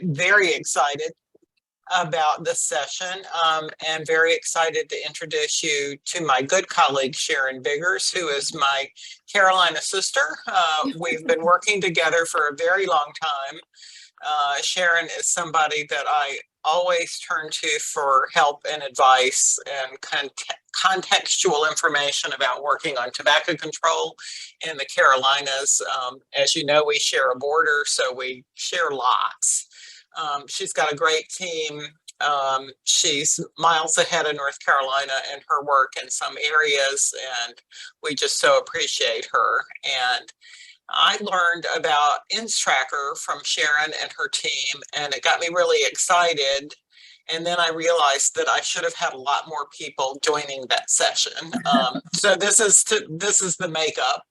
Very excited about this session and very excited to introduce you to my good colleague, Sharon Biggers, who is my Carolina sister. We've been working together for a very long time. Sharon is somebody that I always turn to for help and advice and contextual information about working on tobacco control in the Carolinas. As you know, we share a border, so we share lots. She's got a great team. She's miles ahead of North Carolina in her work in some areas, and we just so appreciate her. And I learned about INS Tracker from Sharon and her team, and it got me really excited. And then I realized that I should have had a lot more people joining that session. So this is the makeup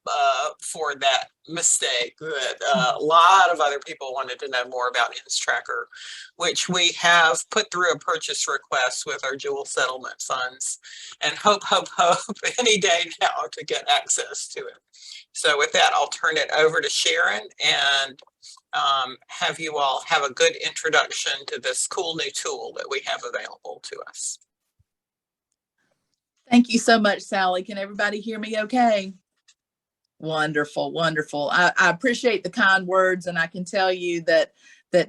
for that mistake. That a lot of other people wanted to know more about INS Tracker, which we have put through a purchase request with our dual settlement funds, and hope any day now to get access to it. So with that, I'll turn it over to Sharon and have you all have a good introduction to this cool new tool that we have available to us. Thank you so much, Sally. Can everybody hear me okay? Wonderful, wonderful. I appreciate the kind words, and I can tell you that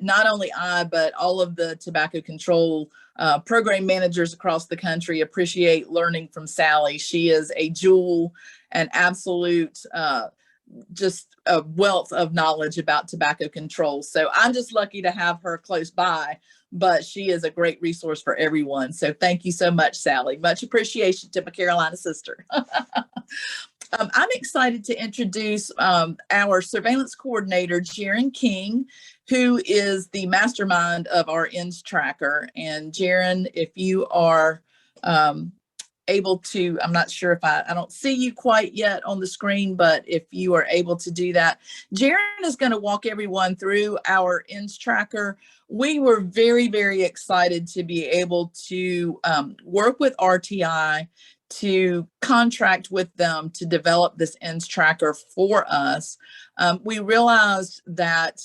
not only I, but all of the tobacco control program managers across the country appreciate learning from Sally. She is a jewel, an absolute just a wealth of knowledge about tobacco control. So I'm just lucky to have her close by, but she is a great resource for everyone. So thank you so much, Sally. Much appreciation to my Carolina sister. I'm excited to introduce our surveillance coordinator, Jaron King, who is the mastermind of our INS Tracker. And Jaron, if you are able to, I'm not sure if I don't see you quite yet on the screen, but if you are able to do that, Jaron is going to walk everyone through our INS Tracker. We were very, very excited to be able to work with RTI to contract with them to develop this INS Tracker for us. We realized that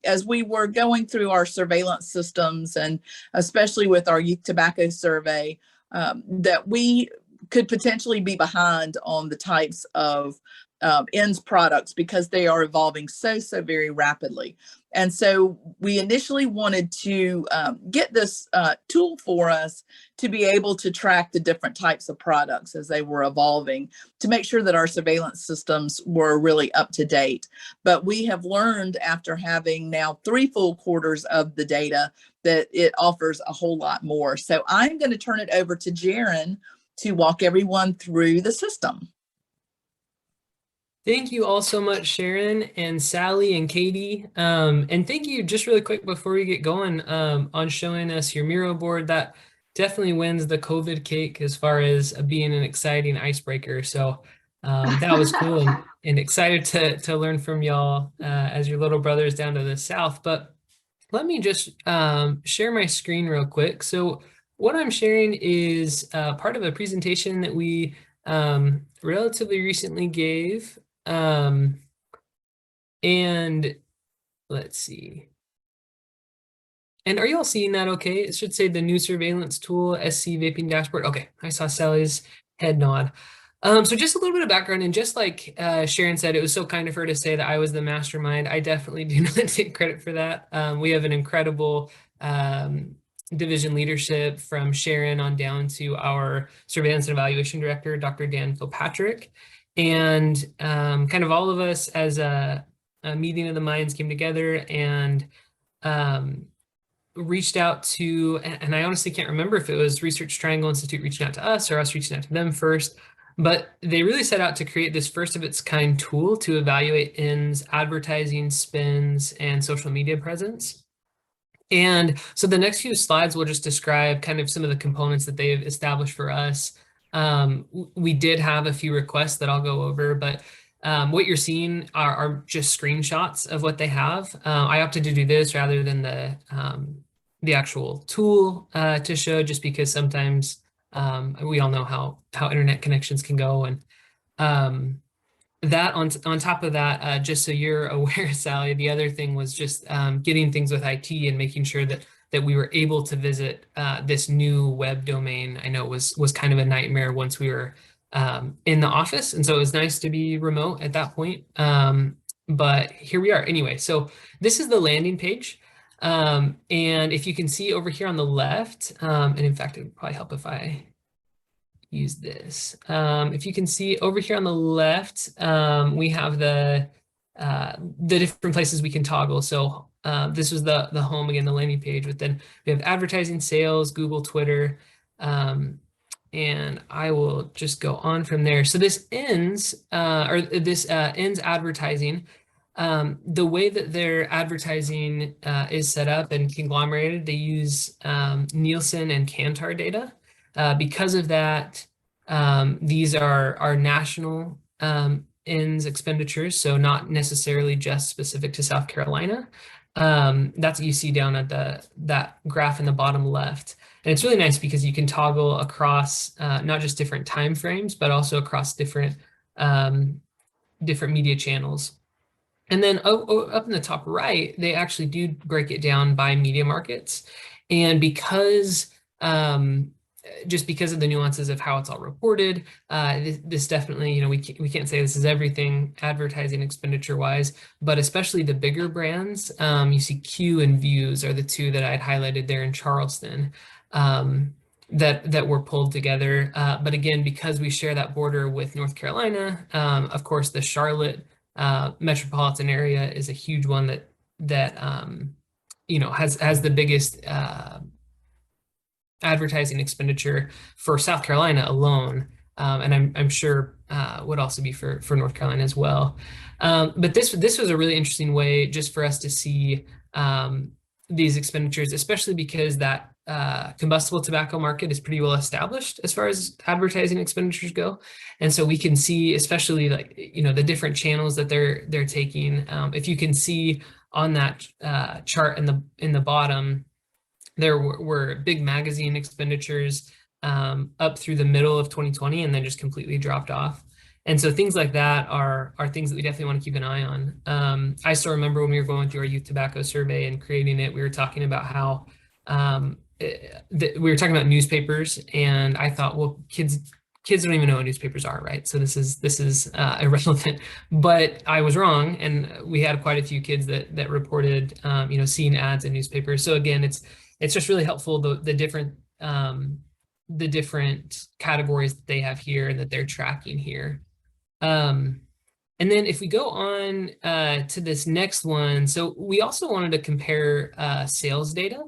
as we were going through our surveillance systems, and especially with our youth tobacco survey, that we could potentially be behind on the types of INS products because they are evolving so very rapidly. And so we initially wanted to get this tool for us to be able to track the different types of products as they were evolving, to make sure that our surveillance systems were really up to date. But we have learned, after having now 3 full quarters of the data, that it offers a whole lot more. So I'm going to turn it over to Jaron to walk everyone through the system. Thank you all so much, Sharon and Sally and Katie. And thank you just really quick before we get going on showing us your Miro board. That definitely wins the COVID cake as far as being an exciting icebreaker. So that was cool and excited to learn from y'all as your little brothers down to the south. But let me just share my screen real quick. So what I'm sharing is part of a presentation that we relatively recently gave. And let's see. And are you all seeing that okay? It should say the new surveillance tool, SC vaping dashboard. Okay, I saw Sally's head nod. So just a little bit of background, and just like Sharon said, it was so kind of her to say that I was the mastermind. I definitely do not take credit for that. We have an incredible division leadership from Sharon on down to our surveillance and evaluation director, Dr. Dan Kilpatrick. And kind of all of us as a meeting of the minds came together and reached out to, and I honestly can't remember if it was Research Triangle Institute reaching out to us or us reaching out to them first, but they really set out to create this first of its kind tool to evaluate INS advertising spends and social media presence. And so the next few slides will just describe kind of some of the components that they've established for us. We did have a few requests that I'll go over, but what you're seeing are just screenshots of what they have. I opted to do this rather than the actual tool to show, just because sometimes we all know how internet connections can go. And that on top of that, just so you're aware, Sally, the other thing was just getting things with IT and making sure that we were able to visit this new web domain. I know was kind of a nightmare once we were in the office, and so it was nice to be remote at that point. But here we are anyway. So this is the landing page. And if you can see over here on the left, and in fact, it would probably help if I use this. If you can see over here on the left, we have the different places we can toggle. So this was the home again, the landing page, but then we have advertising, sales, Google, Twitter, and I will just go on from there. So this ends, ends advertising. The way that their advertising is set up and conglomerated, they use Nielsen and Kantar data. Because of that, these are national ends expenditures, so not necessarily just specific to South Carolina. That's what you see down at that graph in the bottom left. And it's really nice because you can toggle across not just different time frames, but also across different media channels. And then up in the top right, they actually do break it down by media markets. And because just because of the nuances of how it's all reported, this definitely, we can't say this is everything advertising expenditure wise, but especially the bigger brands, you see Q and Views are the two that I'd highlighted there in Charleston, that were pulled together. But again, because we share that border with North Carolina, of course, the Charlotte metropolitan area is a huge one that has the biggest advertising expenditure for South Carolina alone, and I'm sure would also be for North Carolina as well. But this was a really interesting way just for us to see these expenditures, especially because that combustible tobacco market is pretty well established as far as advertising expenditures go, and so we can see, especially the different channels that they're taking. If you can see on that chart in the bottom, there were big magazine expenditures up through the middle of 2020 and then just completely dropped off. And so things like that are things that we definitely want to keep an eye on. I still remember when we were going through our youth tobacco survey and creating it, we were talking about how we were talking about newspapers, and I thought, well, kids don't even know what newspapers are, right? So this is irrelevant. But I was wrong, and we had quite a few kids that reported seeing ads in newspapers. So again, it's just really helpful, the different categories that they have here and that they're tracking here. And then if we go on to this next one, so we also wanted to compare sales data.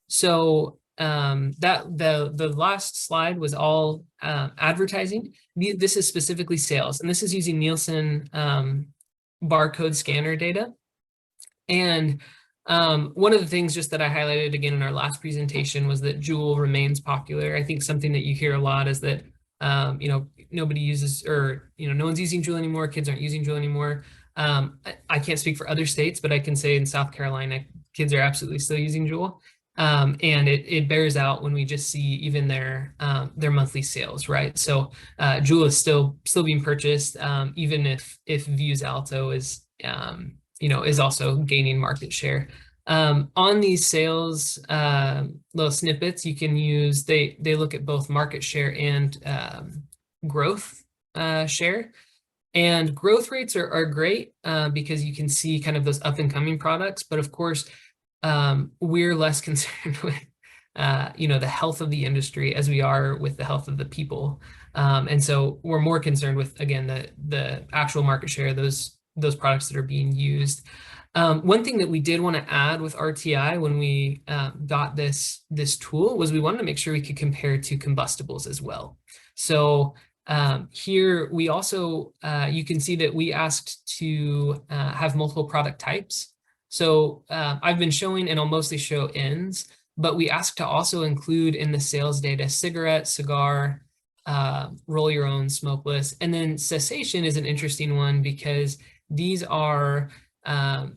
So that the last slide was all advertising. This is specifically sales, and this is using Nielsen barcode scanner data. And one of the things just that I highlighted again in our last presentation was that Juul remains popular. I think something that you hear a lot is that nobody uses, or no one's using Juul anymore. Kids aren't using Juul anymore. I can't speak for other states, but I can say in South Carolina, kids are absolutely still using Juul. And it bears out when we just see even their monthly sales, right? So Juul is still being purchased, even if Views Alto is is also gaining market share. On these sales little snippets, you can use, they look at both market share and growth share. And growth rates are great because you can see kind of those up and coming products, but of course, we're less concerned with the health of the industry as we are with the health of the people. And so we're more concerned with, again, the actual market share, those products that are being used. One thing that we did want to add with RTI when we got this tool was we wanted to make sure we could compare to combustibles as well. So here we also, you can see that we asked to have multiple product types. So I've been showing, and I'll mostly show ends, but we asked to also include in the sales data cigarette, cigar, roll your own, smokeless, and then cessation is an interesting one because these are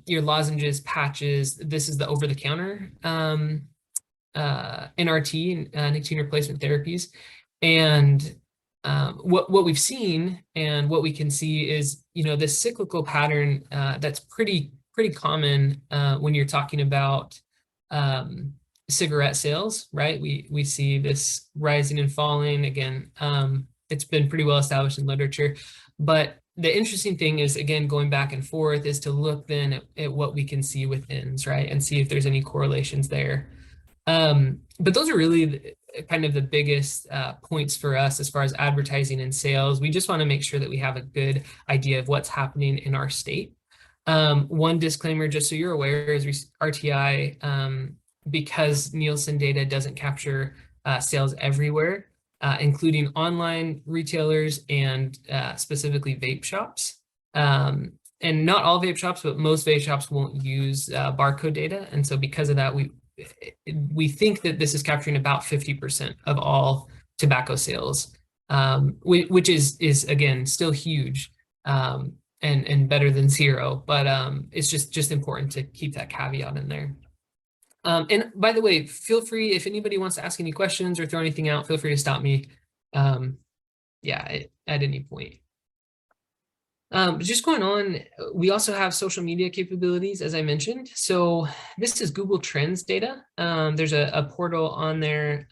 your lozenges, patches. This is the over-the-counter NRT, nicotine replacement therapies. And what we've seen and what we can see is, this cyclical pattern that's pretty common when you're talking about cigarette sales, right? We see this rising and falling again. It's been pretty well established in literature, but the interesting thing is, again, going back and forth, is to look then at what we can see with ends, right? And see if there's any correlations there. But those are really kind of the biggest points for us as far as advertising and sales. We just want to make sure that we have a good idea of what's happening in our state. One disclaimer, just so you're aware, is RTI, because Nielsen data doesn't capture sales everywhere, including online retailers and specifically vape shops. And not all vape shops, but most vape shops won't use barcode data. And so because of that, we think that this is capturing about 50% of all tobacco sales, which is again, still huge, and better than zero, but it's just important to keep that caveat in there. And by the way, feel free, if anybody wants to ask any questions or throw anything out, feel free to stop me. At any point. Just going on, we also have social media capabilities, as I mentioned. So this is Google Trends data. There's a portal on there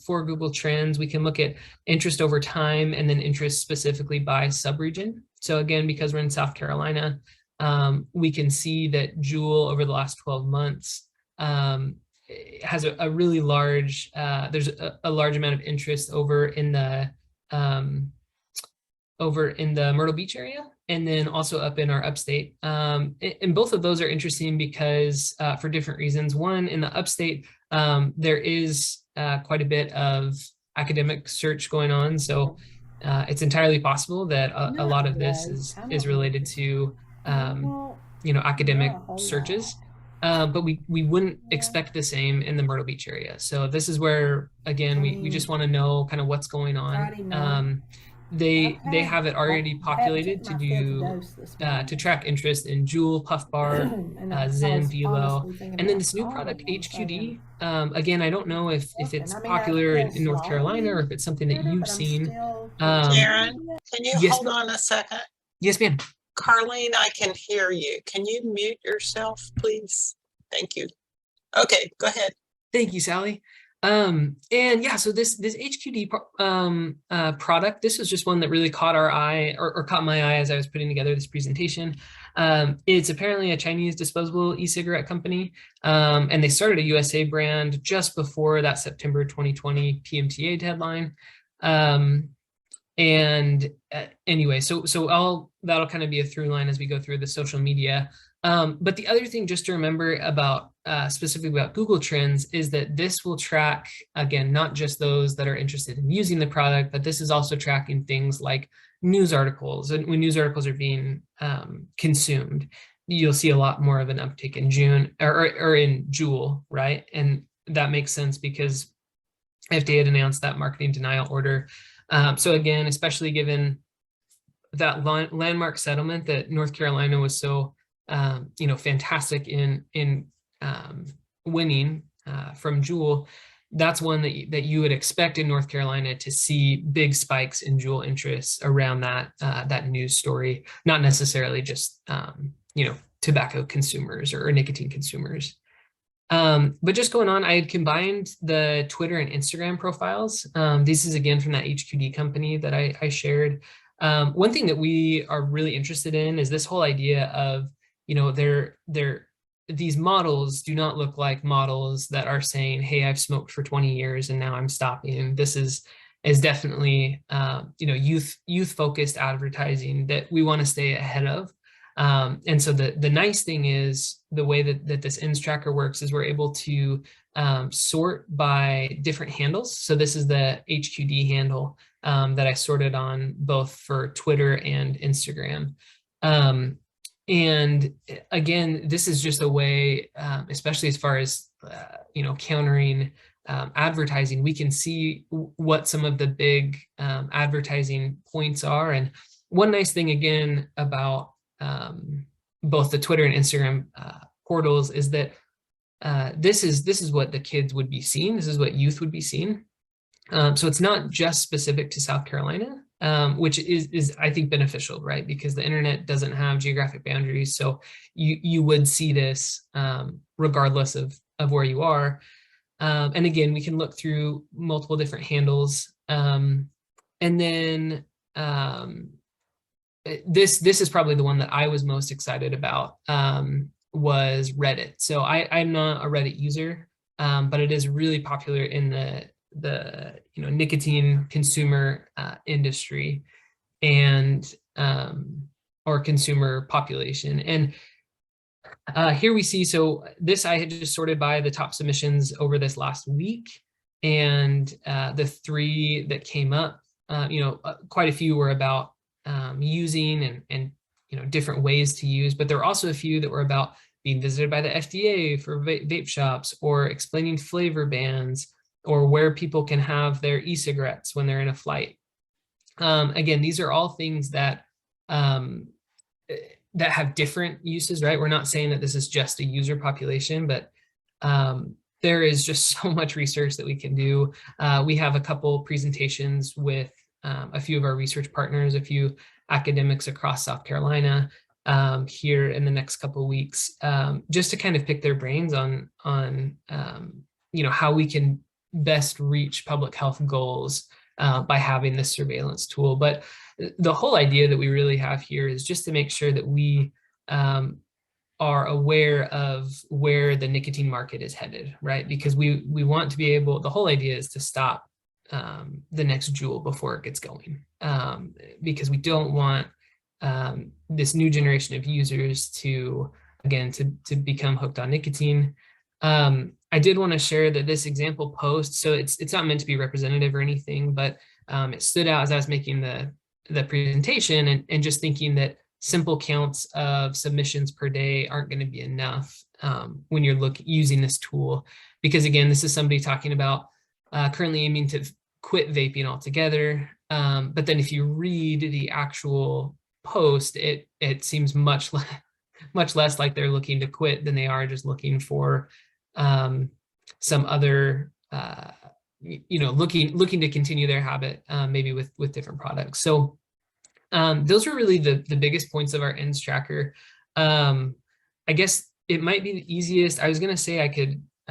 for Google Trends. We can look at interest over time and then interest specifically by subregion. So again, because we're in South Carolina, we can see that Juul over the last 12 months has a really large, there's a large amount of interest over in the Myrtle Beach area, and then also up in our upstate. And both of those are interesting because for different reasons. One, in the upstate, there is quite a bit of academic search going on. So it's entirely possible that a lot of this is related to academic searches. But we wouldn't expect the same in the Myrtle Beach area. So this is where, again, we just want to know kind of what's going on. They have it already populated to do to track interest in Juul, Puff Bar, Zen, Velo, and then this new product HQD. Again, I don't know if it's popular in North Carolina or if it's something that you've seen. Sharon, can you yes, hold on a second? Yes, ma'am. Carlene, I can hear you. Can you mute yourself, please? Thank you. Okay, go ahead. Thank you, Sally. And yeah, so this HQD product, this was just one that really caught our eye or caught my eye as I was putting together this presentation. It's apparently a Chinese disposable e-cigarette company, and they started a USA brand just before that September 2020 PMTA deadline. Anyway, so that'll kind of be a through line as we go through the social media. But the other thing just to remember about specifically about Google Trends is that this will track, again, not just those that are interested in using the product, but this is also tracking things like news articles. And when news articles are being consumed, you'll see a lot more of an uptick in June or in Juul, right? And that makes sense because FDA had announced that marketing denial order. So again, especially given that landmark settlement that North Carolina was so fantastic in winning from Juul, that's one that you would expect in North Carolina to see big spikes in Juul interest around that news story, not necessarily just tobacco consumers or nicotine consumers. But just going on, I had combined the Twitter and Instagram profiles. This is again from that HQD company that I shared. One thing that we are really interested in is this whole idea of, these models do not look like models that are saying, hey, I've smoked for 20 years and now I'm stopping. This is definitely, youth focused advertising that we want to stay ahead of. And so the nice thing is the way that this ends tracker works is we're able to sort by different handles. So this is the HQD handle that I sorted on both for Twitter and Instagram. And again, this is just a way, especially as far as, countering advertising, we can see what some of the big advertising points are. And one nice thing, again, about both the Twitter and Instagram portals is that this is what the kids would be seeing. This is what youth would be seeing. So it's not just specific to South Carolina, which is I think beneficial, right? Because the internet doesn't have geographic boundaries, so you would see this regardless of where you are. And again, we can look through multiple different handles, and then this is probably the one that I was most excited about, was Reddit. So I'm not a Reddit user, but it is really popular in the nicotine consumer industry and or consumer population. And here we see, so this I had just sorted by the top submissions over this last week, and the 3 that came up, quite a few were about using and different ways to use, but there were also a few that were about being visited by the FDA for vape shops, or explaining flavor bans, or where people can have their e-cigarettes when they're in a flight. Again, these are all things that that have different uses, right? We're not saying that this is just a user population, but there is just so much research that we can do. We have a couple presentations with a few of our research partners, a few academics across South Carolina here in the next couple of weeks, just to kind of pick their brains on how we can best reach public health goals by having this surveillance tool. But the whole idea that we really have here is just to make sure that we are aware of where the nicotine market is headed, right? Because we want to be able, the whole idea is to stop the next Juul before it gets going, because we don't want this new generation of users to, again, to become hooked on nicotine. I did want to share that this example post, so it's not meant to be representative or anything, but it stood out as I was making the presentation, and just thinking that simple counts of submissions per day aren't going to be enough when you're using this tool. Because again, this is somebody talking about currently aiming to quit vaping altogether. But then if you read the actual post, it seems much less like they're looking to quit than they are just looking for some other looking to continue their habit, maybe with different products. So those are really the biggest points of our ends tracker. I guess it might be the easiest. I was going to say I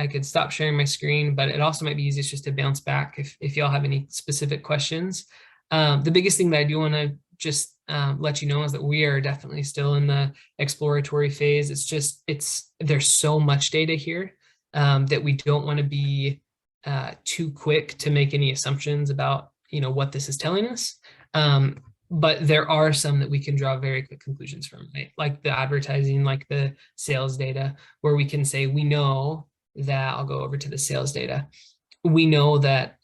could stop sharing my screen, but it also might be easiest just to bounce back if y'all have any specific questions. The biggest thing that I do want to just let you know is that we are definitely still in the exploratory phase. There's so much data here that we don't want to be too quick to make any assumptions about what this is telling us. But there are some that we can draw very quick conclusions from, right? Like the advertising, like the sales data, where we can say, we know that, I'll go over to the sales data. We know that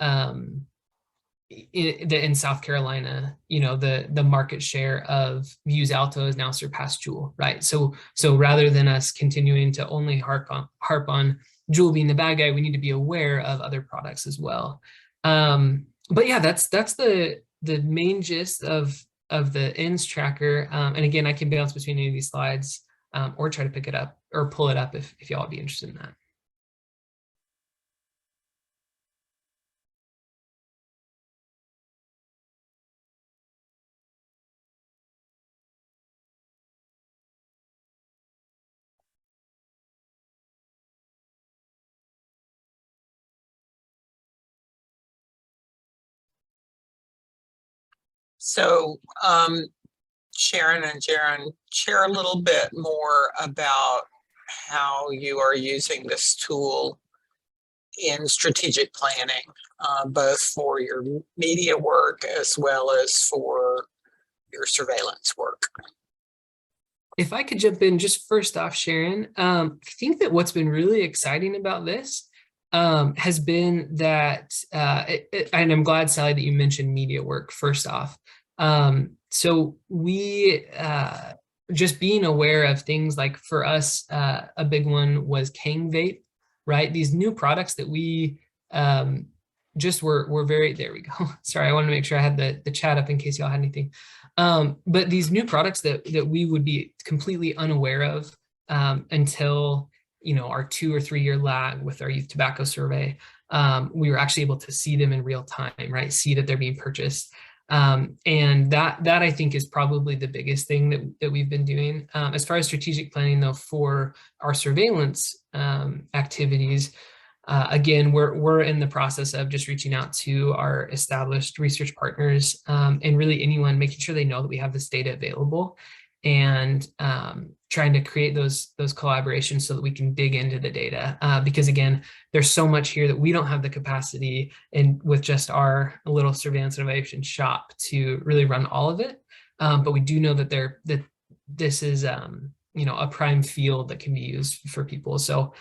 in South Carolina, the market share of Vuse Alto has now surpassed Juul, right? So rather than us continuing to only harp on Juul being the bad guy, we need to be aware of other products as well. But yeah, that's the main gist of the ends tracker. And again, I can bounce between any of these slides or try to pick it up or pull it up if y'all would be interested in that. So Sharon and Jaron, share a little bit more about how you are using this tool in strategic planning, both for your media work as well as for your surveillance work. If I could jump in just first off, Sharon, I think that what's been really exciting about this has been that, and I'm glad, Sally, that you mentioned media work first off. So we, just being aware of things like, for us, a big one was Kang Vape, right? These new products that we just were very, there we go. Sorry, I wanted to make sure I had the chat up in case y'all had anything. But these new products that we would be completely unaware of until our 2 or 3 year lag with our youth tobacco survey. we were actually able to see them in real time, right? See that they're being purchased. And that I think is probably the biggest thing that we've been doing. As far as strategic planning though, for our surveillance activities, again, we're in the process of just reaching out to our established research partners, and really anyone, making sure they know that we have this data available, and trying to create those collaborations so that we can dig into the data. Because again, there's so much here that we don't have the capacity, and with just our little surveillance innovation shop, to really run all of it. But we do know that this is a prime field that can be used for people. So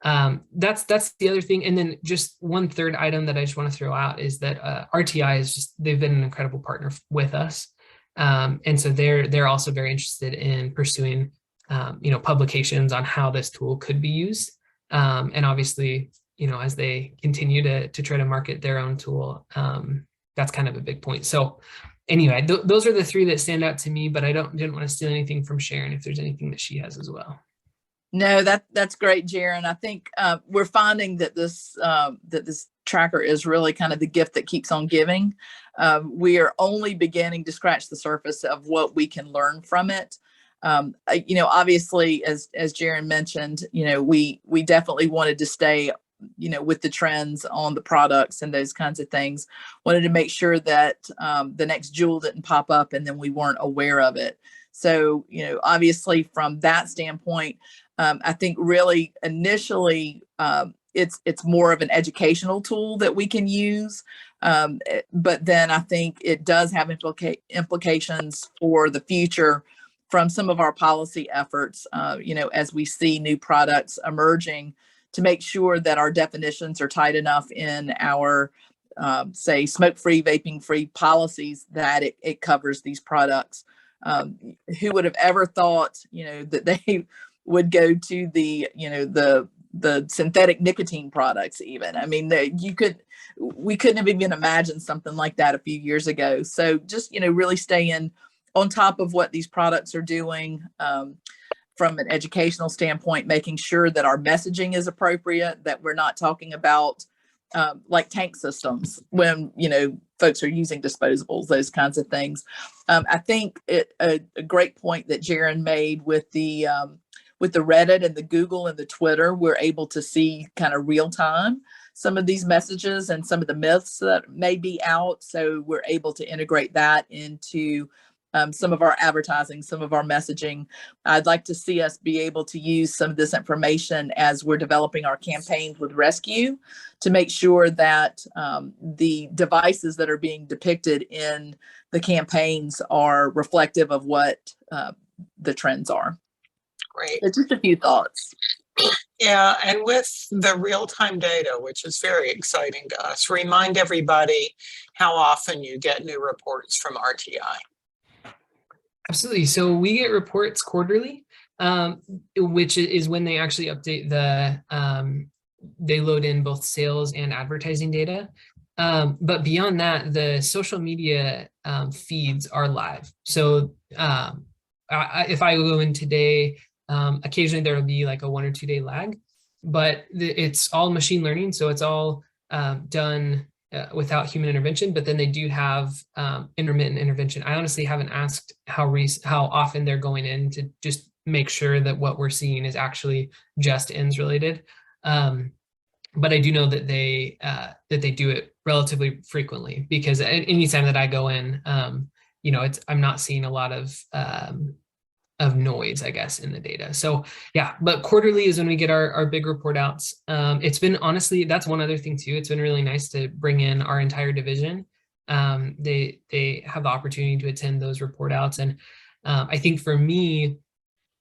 that's the other thing. And then just one third item that I just want to throw out is that RTI is they've been an incredible partner with us. And so they're also very interested in pursuing publications on how this tool could be used. And obviously, as they continue to try to market their own tool, that's kind of a big point. So anyway, those are the three that stand out to me, but I didn't want to steal anything from Sharon if there's anything that she has as well. No, that's great, Jaron. I think we're finding that this tracker is really kind of the gift that keeps on giving. We are only beginning to scratch the surface of what we can learn from it. Obviously, as Jaron mentioned, we definitely wanted to stay, with the trends on the products and those kinds of things. Wanted to make sure that the next jewel didn't pop up and then we weren't aware of it. So, obviously from that standpoint, I think really initially it's more of an educational tool that we can use. But then I think it does have implications for the future from some of our policy efforts, as we see new products emerging, to make sure that our definitions are tight enough in our, say, smoke-free, vaping-free policies that it covers these products. Who would have ever thought, that they would go to the synthetic nicotine products even? I mean, we couldn't have even imagined something like that a few years ago. So just, really staying on top of what these products are doing from an educational standpoint, making sure that our messaging is appropriate, that we're not talking about like tank systems when, folks are using disposables, those kinds of things. I think a great point that Jaron made with the Reddit and the Google and the Twitter, we're able to see kind of real time some of these messages and some of the myths that may be out. So we're able to integrate that into some of our advertising, some of our messaging. I'd like to see us be able to use some of this information as we're developing our campaigns with Rescue, to make sure that the devices that are being depicted in the campaigns are reflective of what the trends are. Great. So just a few thoughts. Yeah, and with the real-time data, which is very exciting to us, remind everybody how often you get new reports from RTI. Absolutely. So we get reports quarterly, which is when they actually update they load in both sales and advertising data. But beyond that, the social media feeds are live. So if I go in today, occasionally there will be like a 1 or 2 day lag, but it's all machine learning. So it's all done without human intervention, but then they do have intermittent intervention. I honestly haven't asked how often they're going in to just make sure that what we're seeing is actually just ends related. But I do know that they do it relatively frequently, because anytime that I go in, I'm not seeing a lot of noise, I guess, in the data. So yeah, but quarterly is when we get our big report outs. It's been, honestly, that's one other thing too. It's been really nice to bring in our entire division. They have the opportunity to attend those report outs. And I think for me,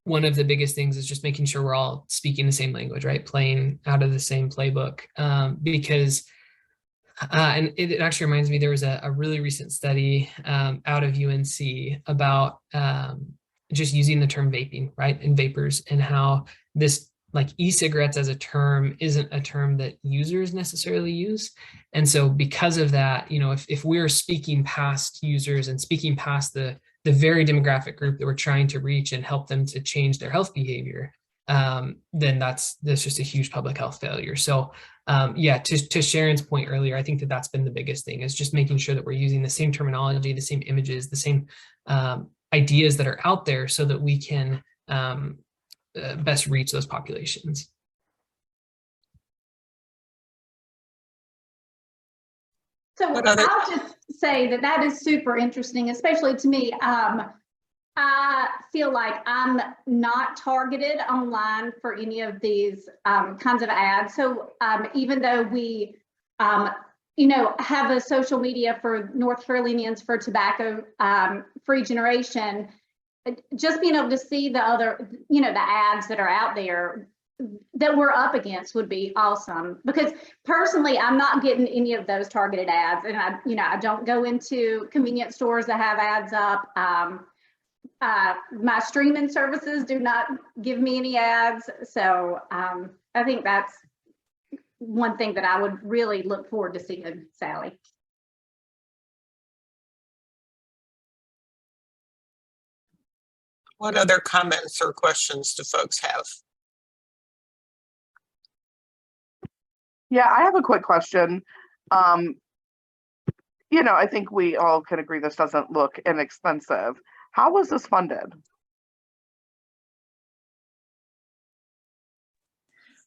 one of the biggest things is just making sure we're all speaking the same language, right? Playing out of the same playbook, because and it actually reminds me, there was a really recent study out of UNC about just using the term vaping, right? And vapors, and how this, like, e-cigarettes as a term isn't a term that users necessarily use. And so because of that, if we're speaking past users and speaking past the very demographic group that we're trying to reach and help them to change their health behavior, then that's just a huge public health failure. So yeah, to Sharon's point earlier, I think that that's been the biggest thing, is just making sure that we're using the same terminology, the same images, the same ideas that are out there, so that we can best reach those populations. So I'll just say that that is super interesting, especially to me. I feel like I'm not targeted online for any of these kinds of ads. So even though we, have a social media for North Carolinians for tobacco free generation, just being able to see the other, the ads that are out there that we're up against would be awesome. Because personally, I'm not getting any of those targeted ads, and I don't go into convenience stores that have ads up. My streaming services do not give me any ads. So I think that's one thing that I would really look forward to seeing, Sally. What other comments or questions do folks have? Yeah, I have a quick question. I think we all can agree this doesn't look inexpensive. How was this funded?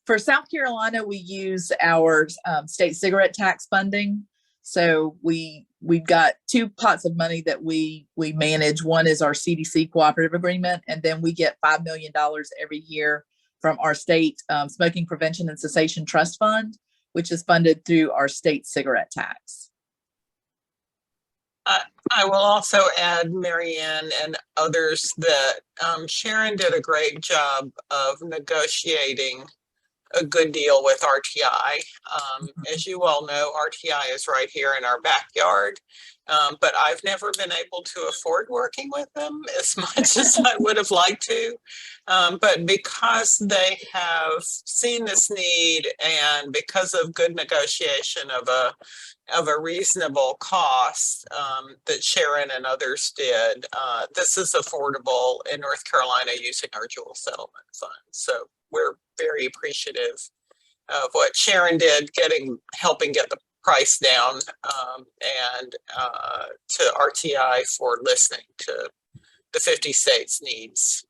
For South Carolina, we use our state cigarette tax funding. So we've got two pots of money that we manage. One is our CDC cooperative agreement, and then we get $5 million every year from our state smoking prevention and cessation trust fund, which is funded through our state cigarette tax. I will also add, Marianne and others, that Sharon did a great job of negotiating a good deal with RTI. As you all know, RTI is right here in our backyard, but I've never been able to afford working with them as much as I would have liked to. But because they have seen this need, and because of good negotiation of a reasonable cost that Sharon and others did, this is affordable in North Carolina using our dual settlement fund. So we're very appreciative of what Sharon did, helping get the price down, and to RTI for listening to the 50 states' needs.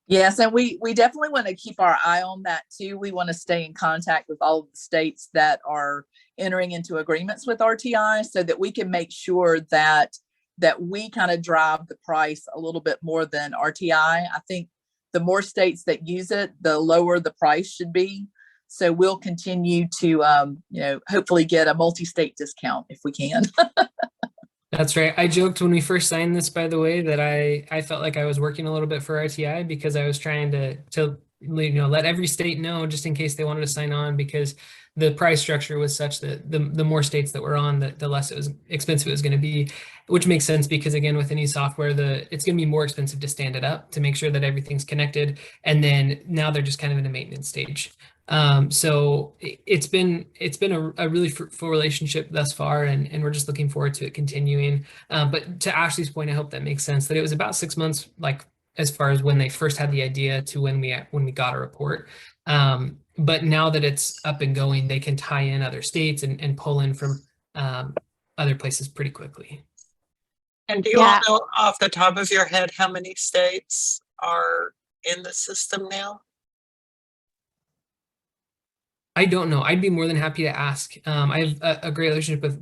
Yes, and we definitely want to keep our eye on that too. We want to stay in contact with all of the states that are entering into agreements with RTI, so that we can make sure that we kind of drive the price a little bit more than RTI. I think the more states that use it, the lower the price should be. So we'll continue to, hopefully get a multi-state discount if we can. That's right. I joked when we first signed this, by the way, that I felt like I was working a little bit for RTI, because I was trying to let every state know, just in case they wanted to sign on, because the price structure was such that the more states that were on, the less expensive it was going to be, which makes sense, because again, with any software, it's going to be more expensive to stand it up, to make sure that everything's connected. And then now they're just kind of in a maintenance stage. So it's been a really fruitful relationship thus far, and we're just looking forward to it continuing. But to Ashley's point, I hope that makes sense, that it was about 6 months, like as far as when they first had the idea to when we got a report. But now that it's up and going, they can tie in other states and pull in from other places pretty quickly. And do you all know off the top of your head how many states are in the system now? I don't know. I'd be more than happy to ask. I have a great relationship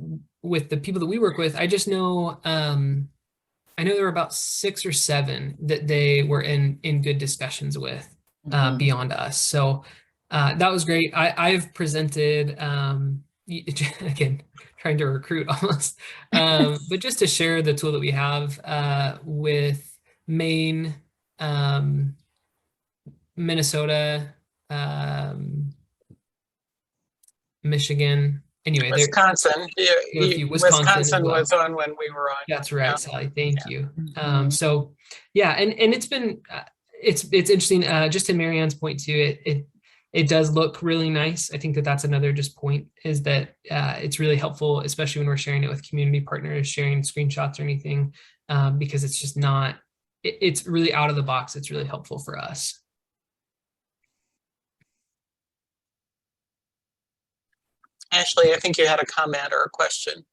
with the people that we work with. I just know, I know there were about 6 or 7 that they were in good discussions with beyond us. So that was great. I've presented, again, trying to recruit almost, but just to share the tool that we have with Maine, Minnesota, Michigan. Anyway, Wisconsin. Wisconsin well. was on when we were on. That's right, yeah. Sally. Thank you. So yeah, and it's been it's interesting. Just to Marianne's point too, it does look really nice. I think that's another just point, is that it's really helpful, especially when we're sharing it with community partners, sharing screenshots or anything, because it's just not. it's really out of the box. It's really helpful for us. Ashley, I think you had a comment or a question.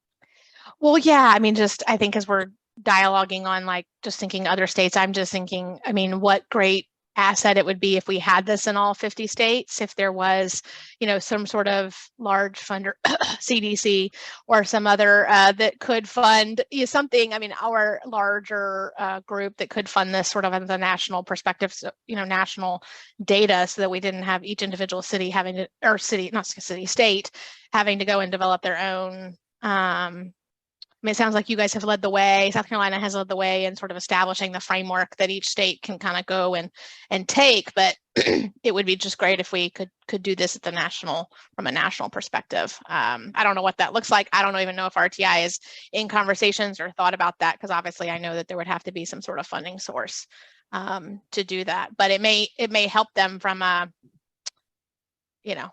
Well, yeah, I mean, just I think as we're dialoguing on like just thinking other states, I'm just thinking, I mean, what great asset it would be if we had this in all 50 states, if there was, you know, some sort of large funder, CDC or some other that could fund something. I mean, our larger group that could fund this sort of on the national perspective, so, you know, national data, so that we didn't have each individual city having to, or city, not city, state having to go and develop their own. I mean, it sounds like you guys have led the way. South Carolina has led the way in sort of establishing the framework that each state can kind of go and take. But it would be just great if we could do this at the national, from a national perspective. I don't know what that looks like. I don't even know if RTI is in conversations or thought about that, because obviously I know that there would have to be some sort of funding source to do that. But it may help them from a, you know,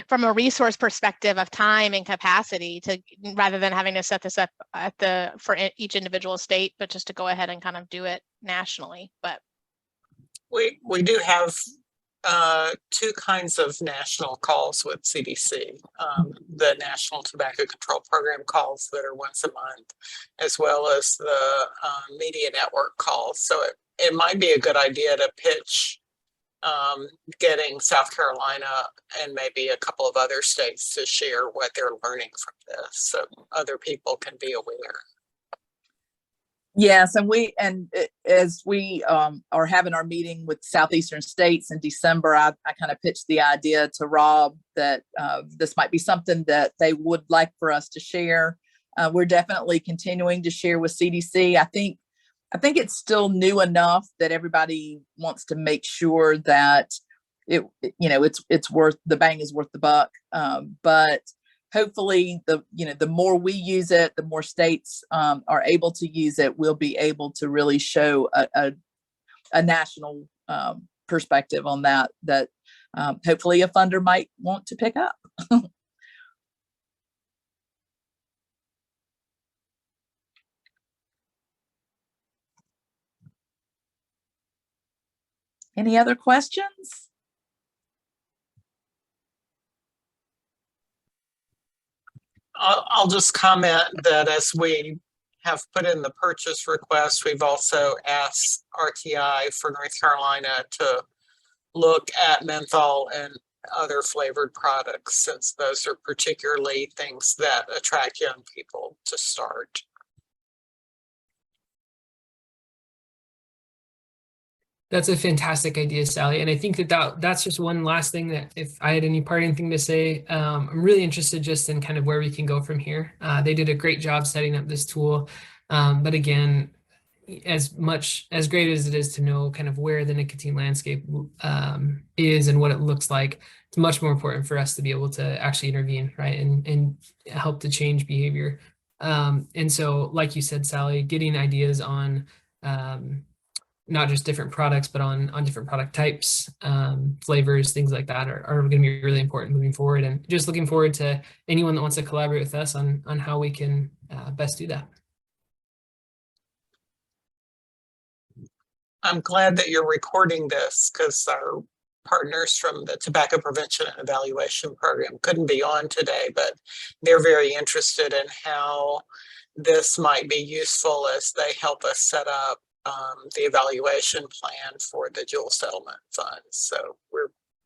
from a resource perspective of time and capacity, to rather than having to set this up for each individual state, but just to go ahead and kind of do it nationally. But We do have two kinds of national calls with CDC. The National Tobacco Control Program calls that are once a month, as well as the media network calls. So it might be a good idea to pitch getting South Carolina and maybe a couple of other states to share what they're learning from this, so other people can be aware. Yes, as we are having our meeting with Southeastern states in December, I kind of pitched the idea to Rob that this might be something that they would like for us to share. We're definitely continuing to share with CDC. I think it's still new enough that everybody wants to make sure that it's worth, the bang is worth the buck. But hopefully the more we use it, the more states are able to use it, we'll be able to really show a national perspective on that hopefully a funder might want to pick up. Any other questions? I'll just comment that as we have put in the purchase request, we've also asked RTI for North Carolina to look at menthol and other flavored products, since those are particularly things that attract young people to start. That's a fantastic idea, Sally. And I think that's just one last thing that, if I had any parting thing to say, I'm really interested just in kind of where we can go from here. They did a great job setting up this tool. But again, as great as it is to know kind of where the nicotine landscape is and what it looks like, it's much more important for us to be able to actually intervene, right, and help to change behavior. And so, like you said, Sally, getting ideas on not just different products, but on different product types, flavors, things like that are going to be really important moving forward. And just looking forward to anyone that wants to collaborate with us on how we can best do that. I'm glad that you're recording this, because our partners from the Tobacco Prevention and Evaluation Program couldn't be on today, but they're very interested in how this might be useful as they help us set up the evaluation plan for the dual settlement funds. So we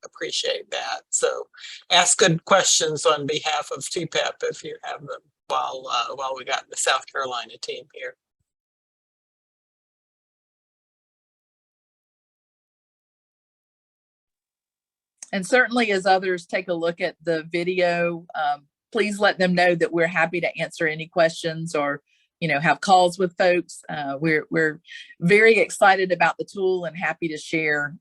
appreciate that. So ask good questions on behalf of TPEP if you have them while we got the South Carolina team here. And certainly as others take a look at the video, please let them know that we're happy to answer any questions or have calls with folks. We're very excited about the tool and happy to share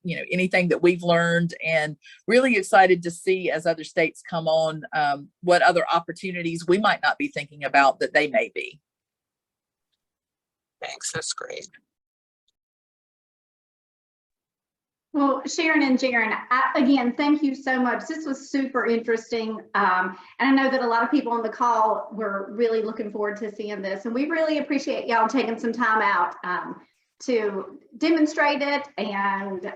anything that we've learned, and really excited to see, as other states come on, what other opportunities we might not be thinking about that they may be. Thanks, that's great. Well, Sharon and Jaren, again, thank you so much. This was super interesting. And I know that a lot of people on the call were really looking forward to seeing this. And we really appreciate y'all taking some time out to demonstrate it. And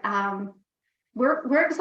we're excited.